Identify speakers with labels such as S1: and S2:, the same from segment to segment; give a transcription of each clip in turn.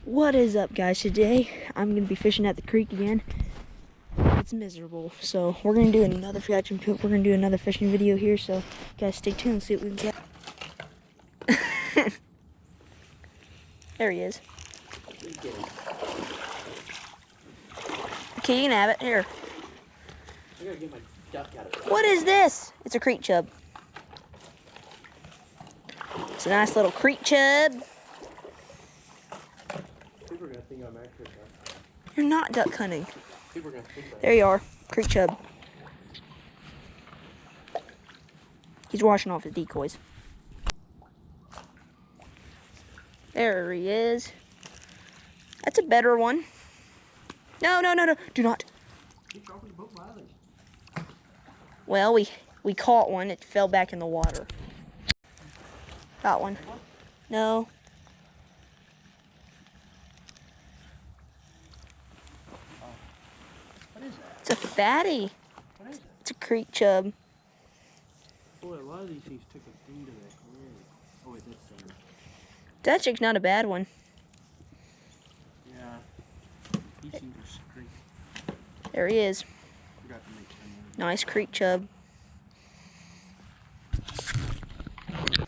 S1: What is up, guys? Today I'm gonna be fishing at the creek again. It's miserable, so we're gonna do another fishing video here. So guys, stay tuned and see what we can get. There he is. Okay, you can have it. Here.
S2: I gotta get my duck out of it.
S1: What is this? It's a creek chub. It's a nice little creek chub.
S2: People are gonna think I'm actually duck.
S1: You're not duck hunting.
S2: People are gonna think that.
S1: There you are, creek chub. He's washing off his decoys. There he is. That's a better one. No, no, no, no, do not.
S2: Keep dropping the boat violently.
S1: Well, we caught one. It fell back in the water. Got one. No.
S2: What is that?
S1: It's a fatty.
S2: What is it?
S1: It's a creek chub.
S2: Boy, a lot of these things took us into that. Oh, wait, that's sand.
S1: That chick's not a bad one.
S2: Yeah. He seems to scream.
S1: There he is.
S2: Forgot to make some.
S1: Nice creek chub.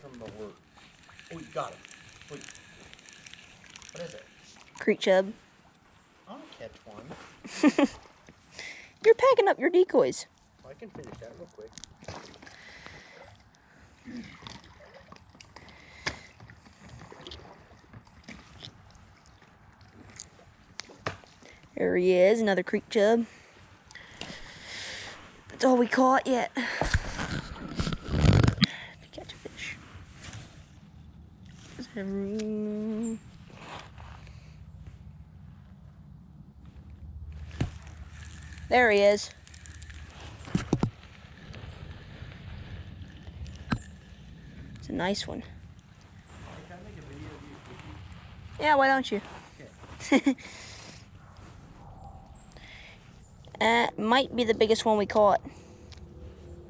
S2: From the word. Oh, you got it. Wait. What is it?
S1: Creek chub.
S2: I'll catch one.
S1: You're packing up your decoys.
S2: I can finish that real quick.
S1: There he is, another creek chub. That's all we caught yet. To catch a fish. There he is. It's a nice one.
S2: Can I make a video of you fishing?
S1: Yeah, why don't you?
S2: Okay.
S1: Might be the biggest one we caught.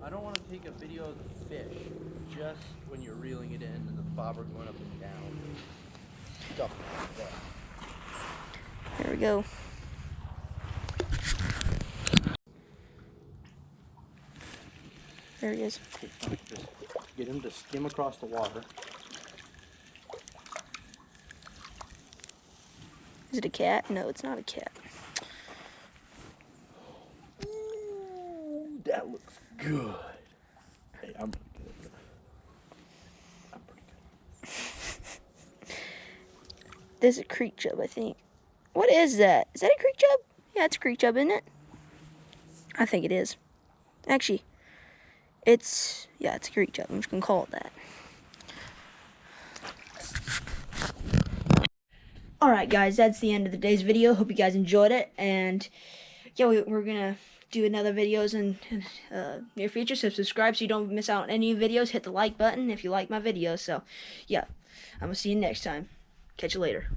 S2: I don't want to take a video of the fish, just when you're reeling it in and the bobber going up and down. Stuff like that.
S1: There we go. There he is.
S2: Just get him to skim across the water.
S1: Is it a cat? No, it's not a cat.
S2: Ooh, that looks good. Hey, I'm pretty good. I'm pretty good.
S1: This is a creek chub, I think. What is that? Is that a creek chub? Yeah, it's a creek chub, isn't it? I think it is. Actually, it's a creek chub. I'm just gonna call it that. Alright guys, that's the end of today's video. Hope you guys enjoyed it, and yeah, we're gonna do another videos in near future, so subscribe so you don't miss out on any videos. Hit the like button if you like my videos. So yeah, I'm gonna see you next time. Catch you later.